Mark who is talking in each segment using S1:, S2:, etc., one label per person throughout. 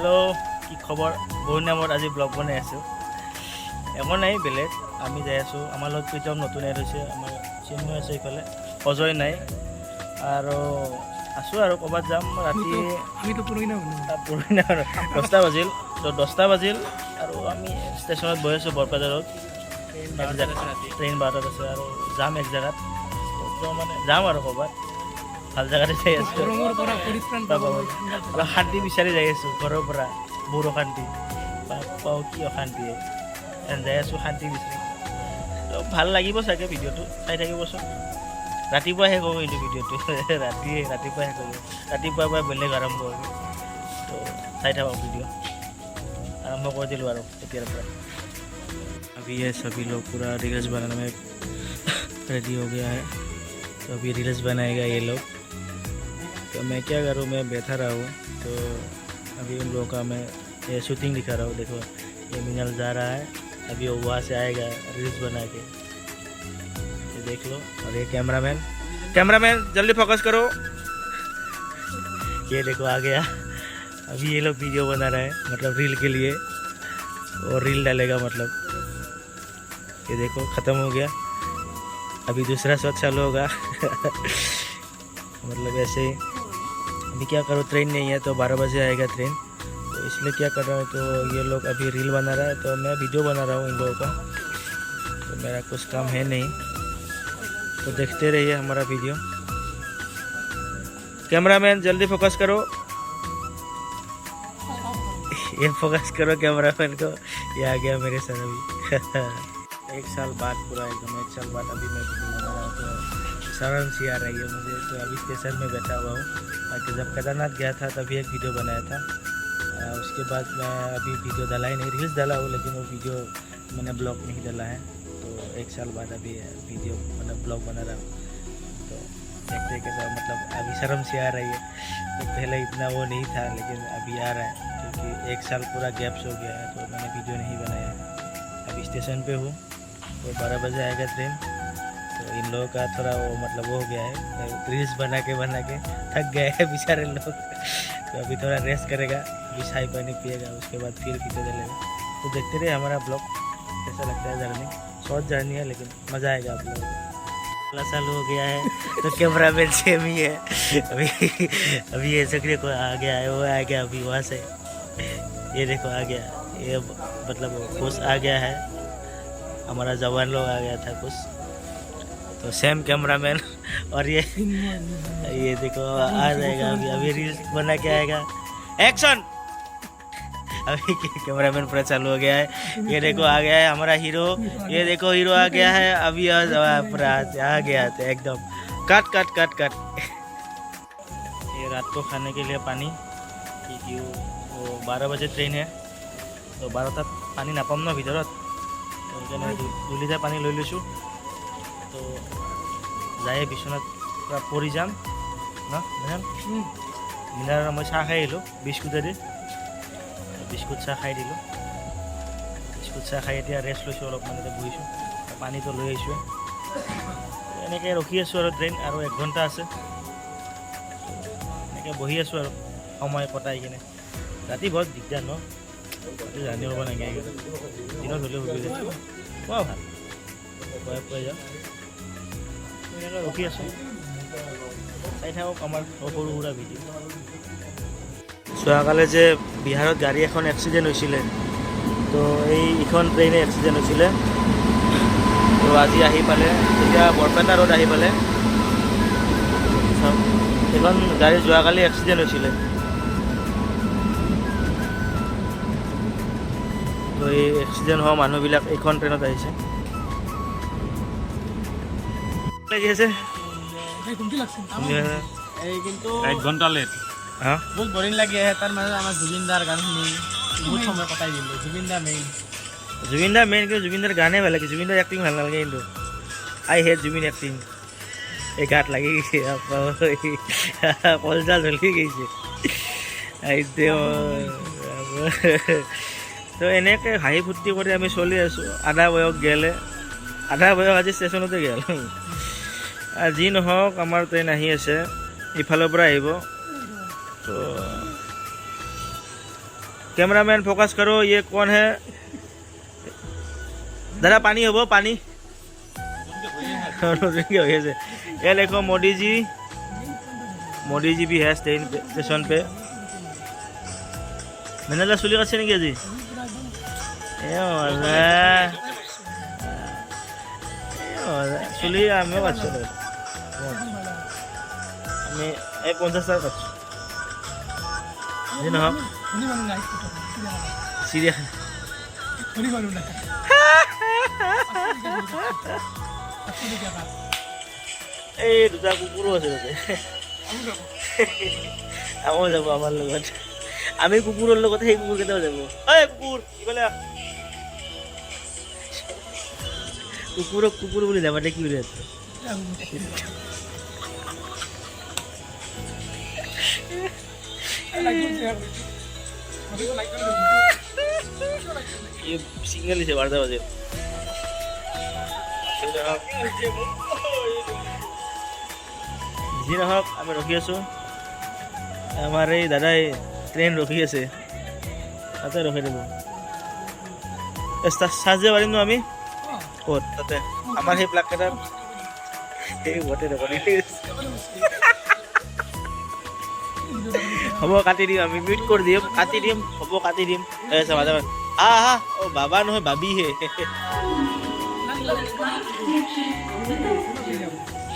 S1: Hello কি খবৰ বহুত নামত আজি ব্লগ বনাই আছোঁ একো নাই বেলেগ আমি যাই আছোঁ আমাৰ লগত প্ৰীতম নতুন এড হৈছে আমাৰ চিন্ময় আছে এইফালে অজয় নাই আৰু আছোঁ আৰু ক'ৰবাত যাম ৰাতি
S2: আমিতো পুৰহিনা
S1: 10টা বাজিল তো 10টা বাজিল আৰু আমি ষ্টেচনত বহি আছোঁ বৰপেটাত ট্ৰেইন 12টাত আছে আৰু যাম এক জেগাত তো মানে যাম আৰু ক'ৰবাত ভাল জেগাতে যাই আছোঁ শান্তি বিচাৰি যাই আছোঁ ঘৰৰ পৰা বৰ অশান্তি পাওঁ কি অশান্তি যাই আছোঁ শান্তি বিচাৰি তো ভাল লাগিব চাগে ভিডিঅ'টো চাই থাকিবচোন ৰাতিপুৱা শেষ হ'ব কিন্তু ভিডিঅ'টো ৰাতিপুৱা শেষ হ'ব ৰাতিপুৱাৰ পৰা বেলেগ আৰম্ভ হ'ব তো চাই থাকক ভিডিঅ' आरम्भ कर दिलूँ और अभी ये सभी लोग पूरा रील्स बनाने में रेडी हो गया है तो अभी रील्स बनाएगा ये लोग तो मैं क्या करूँ मैं बैठा रहा हूँ तो अभी उन लोगों का मैं ये शूटिंग दिखा रहा हूँ देखो ये मिनल जा रहा है अभी वो वहाँ से आएगा रील्स बना के ये देख लो और ये कैमरामैन जल्दी फोकस करो ये देखो आ गया अभी ये लोग वीडियो बना रहे हैं मतलब रील के लिए और रील डालेगा मतलब ये देखो ख़त्म हो गया अभी दूसरा शॉट चालू होगा मतलब ऐसे ही अभी क्या करो ट्रेन नहीं है तो 12 बजे आएगा ट्रेन तो इसलिए क्या कर रहा हूँ तो ये लोग अभी रील बना रहा है तो मैं वीडियो बना रहा हूँ इन लोगों का तो मेरा कुछ काम है नहीं तो देखते रहिए हमारा वीडियो कैमरामैन जल्दी फोकस करो ये फोकस करो कैमरामैन को ये आ गया मेरे सर अभी एक साल बाद पूरा एकदम एक साल बाद अभी मैं वीडियो बना रहा हूँ तो शर्म सी आ रही है मुझे तो अभी स्टेशन में बैठा हुआ हूँ बाकी जब केदारनाथ गया था तभी एक वीडियो बनाया था उसके बाद मैं अभी वीडियो डाला ही नहीं रील्स डाला हूँ लेकिन वो वीडियो मैंने ब्लॉग नहीं डाला है तो एक साल बाद अभी वीडियो मतलब ब्लॉग बना रहा हूँ तो देखते कैसा मतलब अभी शर्म सी आ रही है तो पहले इतना वो नहीं था लेकिन अभी आ रहा है क्योंकि एक साल पूरा गैप्स हो गया है तो मैंने वीडियो नहीं बनाया अभी स्टेशन पे हूँ तो 12 बजे आएगा ट्रेन तो इन लोगों का थोड़ा वो मतलब वो हो गया है रील्स बना के थक गए हैं बेचारे लोग तो अभी थोड़ा रेस्ट करेगा अभी चाय पानी पिएगा उसके बाद फिर वीडियो डालेगा तो देखते रहे हमारा ब्लॉग कैसा लगता है जर्नी शॉर्ट जर्नी है लेकिन मज़ा आएगा आप लोगों को चालू हो गया है तो कैमरामैन सेम ही है अभी ये सकरे को आ गया है वो आ गया अभी वहाँ से ये देखो आ गया ये मतलब कुछ आ गया है हमारा जवान लोग आ गया था कुछ तो सेम कैमरामैन और ये देखो आ जाएगा अभी रील्स बना के आएगा एक्शन अभी कैमरामैन पूरा चालू हो गया है ये देखो आ गया है हमारा हीरो ये देखो हीरो आ गया है अभी पूरा आ गया था एकदम कट ये रात को खाने के लिए पानी क्योंकि वो 12 बजे ट्रेन है तो 12 तक पानी नापाम न ভিতৰত तो সেইকাৰণে 2 লিটাৰ পানী লৈ লৈছোঁ তো যাই বিছনাত পুৰা পৰি যাম ন মিনাৰ মই চাহ খাই আহিলোঁ বিস্কুটেদি বিস্কুট চাহ খাই দিলোঁ বিস্কুট চাহ খাই এতিয়া ৰেষ্ট লৈছোঁ অলপমান এতিয়া বহিছোঁ পানীটো লৈ আহিছোঁ এনেকৈ ৰখি আছোঁ আৰু ট্ৰেইন আৰু 1 ঘণ্টা আছে এনেকৈ বহি আছোঁ আৰু সময় কটাই কিনে ৰাতি বহুত দিগদাৰ ন ৰাতি জানি হ'ব নাগে দিনত হ'লেও হৈ যায় কোৱা ভাল পুৱাই যাওঁ এনেকৈ ৰখি আছোঁ চাই থাকক আমাৰ সৰু সুৰা ভিডিঅ' যোৱাকালে যে বিহাৰত গাড়ী এখন এক্সিডেণ্ট হৈছিলে তো এইখন ট্ৰেইনে এক্সিডেণ্ট হৈছিলে তো আজি আহি পালে এতিয়া বৰপেটা ৰোড আহি পালে এইখন গাড়ী যোৱাকালি এক্সিডেণ্ট হৈছিলে তো এই এক্সিডেণ্ট হোৱা মানুহবিলাক এইখন ট্ৰেইনত আহিছে লাগি আছে
S2: কিন্তু
S3: 1 ঘণ্টা লেট
S1: हाँ
S2: बहुत बोरिंग लगी है तर मैं आम जुबिनदार गान शुनी बहुत समय कटाई दिल जुबिनदार मेन
S1: जुबिनदार मेन क्यों जुबिनदार गाने वाला कि जुबिनदार एक्टिंग ভাল নালাগে কিন্তু आई हेट जुबिन एक्टिंग এই গাত লাগি গৈছে কলজা জ্বলি গৈছে তো এনেকৈ হাঁহি ফূৰ্তি কৰি আমি চলি আছোঁ আধা বয়স গেলে আধা বয়স আজি ষ্টেচনতে গেল যি নহওক আমাৰ ট্ৰেইন আহি আছে ইফালৰ পৰা আহিব তো कैमरामैन फोकस करो, ये कौन है? दादा पानी हो पानी ये देखो मोदी जी भी है स्टेशन पे। मैंने चुली काटছে নেকি আজি? চুলি আমিও কাটছো, আমি এই 50 টাকা কাটছো। जी নহওক চিৰিয়াখানা এই দুটা কুকুৰো আছে তাতে। আমিও যাব আমাৰ লগত, আমি কুকুৰৰ লগত সেই কুকুৰকেইটাও যাব। ঐ কুকুৰ ইফালে আহ। কুকুৰক কুকুৰ বুলি যাবা দে, কি বুলি আছে? ये सिंगल ही से 12 बजे जी নহওক আমি ৰখি আছোঁ। আমাৰ এই দাদাই ট্ৰেইন ৰখি আছে, তাতে ৰখি দিব। চাৰ্জ দিব পাৰিম ন আমি? ক'ত? তাতে আমাৰ সেই প্লাগকেইটাৰ সেই গোটেই ৰেকৰ্ডিং হ'ব, কাটি দিম আমি, মিউট কৰি দিম, কাটি দিম, হ'ব কাটি দিম। মাজে মাজে আহা অ বাবা নহয় বাবিহে।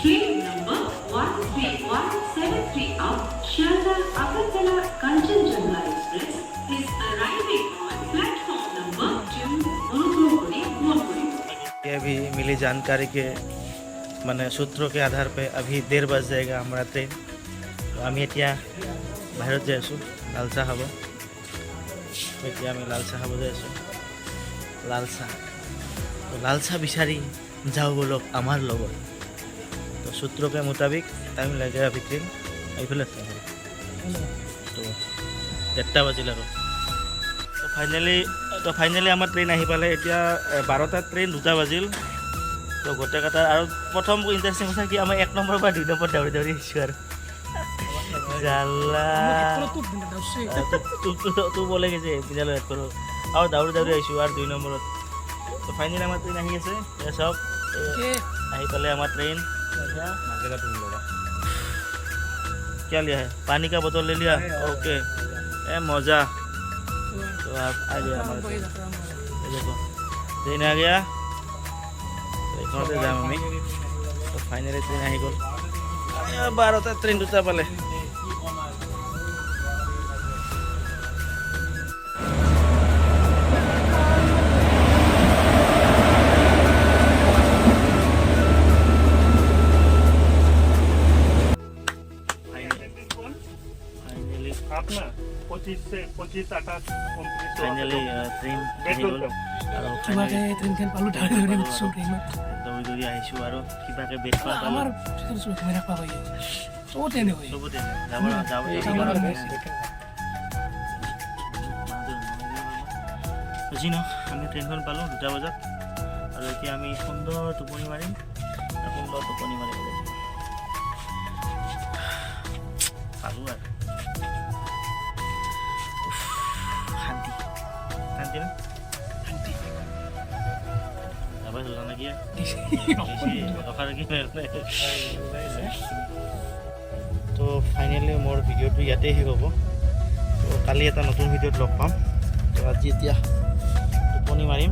S3: Train number 13173 out Sharda Agartala Kanchenjunga Express is arriving on platform number 2 Murugapuri, Murugapuri.
S1: ये भी मिली जानकारी के माने सूत्रों के आधार पे अभी 1:30 बज जाएगा हमारा ट्रेन। तो আমি এতিয়া বাহিৰত যাই আছোঁ লাল চাহ খাব। এতিয়া আমি লাল চাহ খাব যাই আছোঁ, লাল চাহ। তো লাল চাহ বিচাৰি যাওঁ বলক আমাৰ লগত। तो सूत्रों के मुताबिक टाइम लगेगा अभी ट्रेन এইফালে আছে। তো 1টা বাজিল আৰু। তো ফাইনেলি আমাৰ ট্ৰেইন আহি পালে। এতিয়া 12টাত ট্ৰেইন 2টা বাজিল। তো গোটেইকেইটা আৰু প্ৰথম ইণ্টাৰেষ্টিং কথা কি, আমাৰ 1 নম্বৰ বা 2 নম্বৰ দৌৰি দৌৰি আহিছোঁ আৰু জালা তো বলে গেছে বিদ্যালয়ত কৰোঁ আৰু দৌৰি দৌৰি আহিছোঁ আৰু 2 নম্বৰত। তো ফাইনেলি আমাৰ ট্ৰেইন আহি আছে। চব আহি পালে আমাৰ ट्रेन। क्या लिया है? पानी का बोतल ले लिया? ओके, ए मज़ा। तो आप आ गया हमारे, देखो ट्रेन आ गया। तो एक जाम हमें। तो फाइनली ट्रेन आ गल। 12টা ट्रेन 2টা पाले। फाइनली ट्रेन আহি গ'ল আৰু
S4: কিবাকে ট্ৰেইনখন পালোঁ, দৌৰি দৌৰি উঠিছোঁ ট্ৰেইনত।
S1: দৌৰি দৌৰি আহিছোঁ আৰু কিবাকে বেট পালোঁ।
S4: আমাৰ ঘূৰি ৰাখবা পাই চবতে এনেকৈ
S1: চবতে যি নহওক আমি ট্ৰেইনখন পালোঁ 2টা বজাত। আৰু এতিয়া আমি সুন্দৰ টোপনি মাৰিম, সুন্দৰ টোপনি মাৰিম পালোঁ আৰু শান্তি শান্তি না শান্তি যাবাই হ'ল নাকি ৰখাৰ কি। তো ফাইনেলি মোৰ ভিডিঅ'টো ইয়াতে শেষ হ'ব। তো কালি এটা নতুন ভিডিঅ'ত লগ পাম। তো আজি এতিয়া টোপনি মাৰিম।